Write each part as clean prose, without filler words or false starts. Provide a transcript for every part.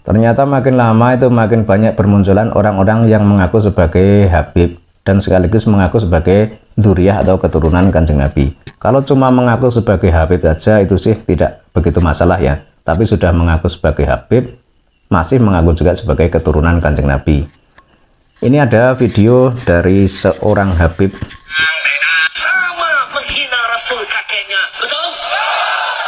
Ternyata makin lama itu makin banyak bermunculan orang-orang yang mengaku sebagai Habib dan sekaligus mengaku sebagai dzurriyyah atau keturunan Kanjeng Nabi. Kalau cuma mengaku sebagai Habib saja itu sih tidak begitu masalah ya. Tapi sudah mengaku sebagai Habib, masih mengaku juga sebagai keturunan Kanjeng Nabi. Ini ada video dari seorang Habib. Sama menghina Rasul kakeknya, betul?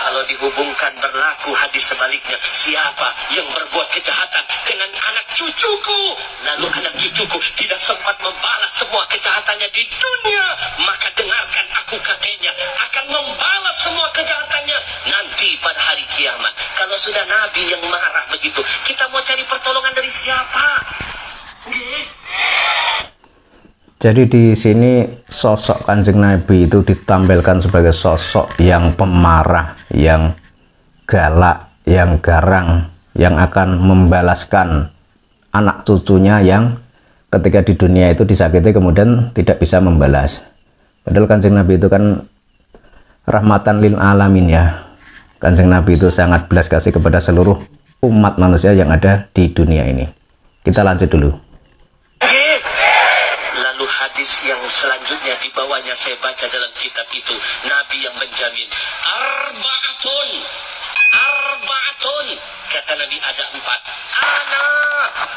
Kalau dihubungkan berlaku hadis sebaliknya, siapa yang berbuat kejahatan dengan anak cucuku, lalu anak cucuku tidak sempat membalas semua kejahatannya di dunia, maka dengarkan aku kakeknya akan membalas semua kejahatannya nanti pada hari kiamat. Kalau sudah Nabi yang marah begitu, kita mau cari pertolongan dari siapa? Jadi di sini sosok Kanjeng Nabi itu ditampilkan sebagai sosok yang pemarah, yang galak, yang garang, yang akan membalaskan anak cucunya yang ketika di dunia itu disakiti kemudian tidak bisa membalas. Padahal Kanjeng Nabi itu kan rahmatan lil alamin ya. Kanjeng Nabi itu sangat belas kasih kepada seluruh umat manusia yang ada di dunia ini. Kita lanjut dulu. Lalu hadis yang selanjutnya di bawahnya saya baca dalam kitab itu, Nabi yang menjamin arba'atun, kata Nabi ada 4. Ana,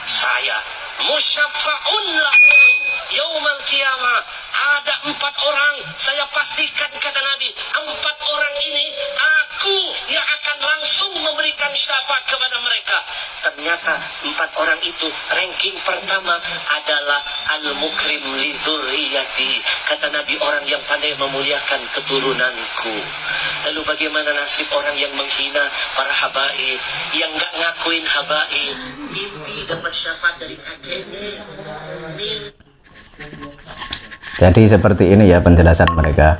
saya musyafa'un lakum yaumal qiyamah. Ada 4 orang, saya pastikan kata Nabi, 4 orang ini aku yang akan langsung memberikan syafaat kepada mereka. Ternyata 4 orang itu ranking pertama adalah al-mukrim li dzurriyyati. Kata Nabi, orang yang pandai memuliakan keturunanku. Lalu bagaimana nasib orang yang menghina para habaib, yang nggak ngakuin habaib, mimpi dapat syafaat dari kakeknya. Jadi seperti ini ya penjelasan mereka.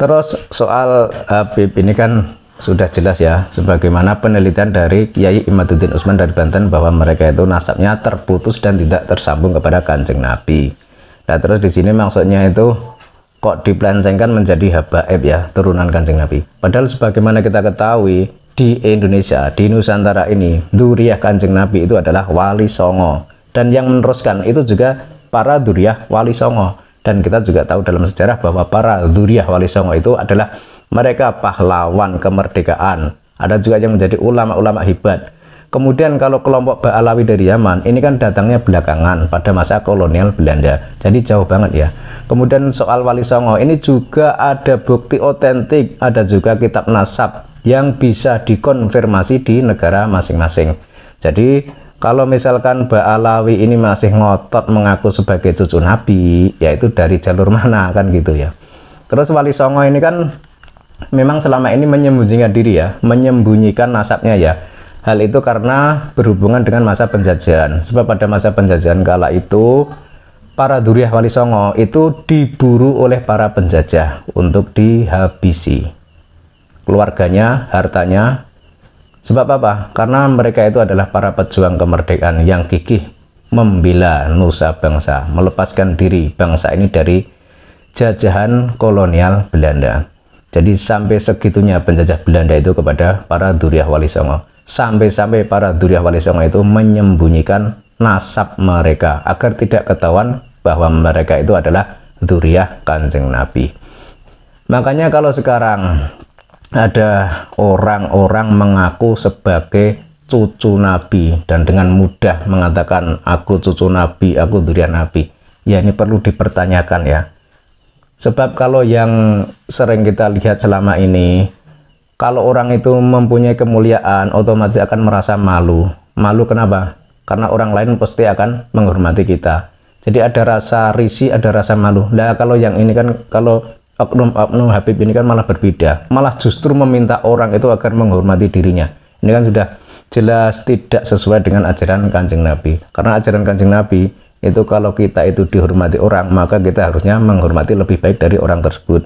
Terus soal Habib ini kan sudah jelas ya, sebagaimana penelitian dari Kiai Imaduddin Utsman dari Banten bahwa mereka itu nasabnya terputus dan tidak tersambung kepada Kanjeng Nabi. Nah terus di sini maksudnya itu kok dipelencengkan menjadi habaib ya, turunan Kanjeng Nabi. Padahal sebagaimana kita ketahui di Indonesia, di Nusantara ini, dzurriyyah Kanjeng Nabi itu adalah Wali Songo, dan yang meneruskan itu juga para dzurriyyah Wali Songo. Dan kita juga tahu dalam sejarah bahwa para dzurriyyah Wali Songo itu adalah mereka pahlawan kemerdekaan. Ada juga yang menjadi ulama-ulama hebat. Kemudian kalau kelompok Ba'alawi dari Yaman, ini kan datangnya belakangan pada masa kolonial Belanda. Jadi jauh banget ya. Kemudian soal Wali Songo, ini juga ada bukti otentik, ada juga kitab nasab yang bisa dikonfirmasi di negara masing-masing. Jadi kalau misalkan Ba'alawi ini masih ngotot mengaku sebagai cucu Nabi, yaitu dari jalur mana kan gitu ya. Terus Wali Songo ini kan memang selama ini menyembunyikan diri ya, menyembunyikan nasabnya ya. Hal itu karena berhubungan dengan masa penjajahan. Sebab pada masa penjajahan kala itu para dzurriyyah Wali Songo itu diburu oleh para penjajah untuk dihabisi. Keluarganya, hartanya. Sebab apa? Karena mereka itu adalah para pejuang kemerdekaan yang gigih membela nusa bangsa, melepaskan diri bangsa ini dari jajahan kolonial Belanda. Jadi sampai segitunya penjajah Belanda itu kepada para dzurriyyah Wali Songo. Sampai-sampai para dzurriyyah Wali Songo itu menyembunyikan nasab mereka agar tidak ketahuan bahwa mereka itu adalah dzurriyyah Kanjeng Nabi. Makanya kalau sekarang ada orang-orang mengaku sebagai cucu Nabi dan dengan mudah mengatakan aku cucu Nabi, aku dzurriyyah Nabi, ya ini perlu dipertanyakan ya. Sebab kalau yang sering kita lihat selama ini, kalau orang itu mempunyai kemuliaan otomatis akan merasa malu. Malu kenapa? Karena orang lain pasti akan menghormati kita. Jadi ada rasa risih, ada rasa malu. Nah kalau yang ini kan, kalau oknum Habib ini kan malah berbeda, malah justru meminta orang itu agar menghormati dirinya. Ini kan sudah jelas tidak sesuai dengan ajaran Kanjeng Nabi. Karena ajaran Kanjeng Nabi itu kalau kita itu dihormati orang, maka kita harusnya menghormati lebih baik dari orang tersebut.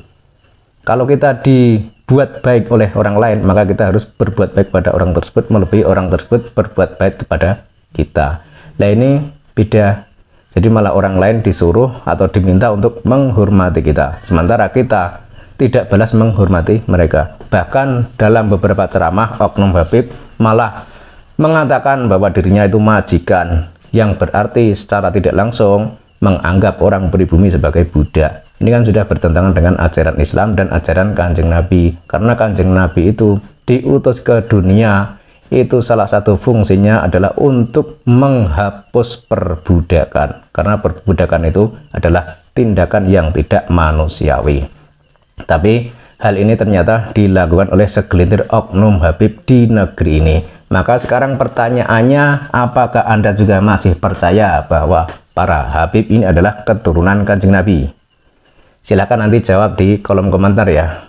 Kalau kita dibuat baik oleh orang lain, maka kita harus berbuat baik pada orang tersebut, melebihi orang tersebut berbuat baik kepada kita. Nah ini beda. Jadi malah orang lain disuruh atau diminta untuk menghormati kita, sementara kita tidak balas menghormati mereka. Bahkan dalam beberapa ceramah oknum Habib malah mengatakan bahwa dirinya itu majikan, yang berarti secara tidak langsung menganggap orang pribumi sebagai budak. Ini kan sudah bertentangan dengan ajaran Islam dan ajaran Kanjeng Nabi. Karena Kanjeng Nabi itu diutus ke dunia, itu salah satu fungsinya adalah untuk menghapus perbudakan. Karena perbudakan itu adalah tindakan yang tidak manusiawi. Tapi hal ini ternyata dilakukan oleh segelintir oknum Habib di negeri ini. Maka sekarang pertanyaannya, apakah Anda juga masih percaya bahwa para Habib ini adalah keturunan Kanjeng Nabi? Silahkan nanti jawab di kolom komentar ya.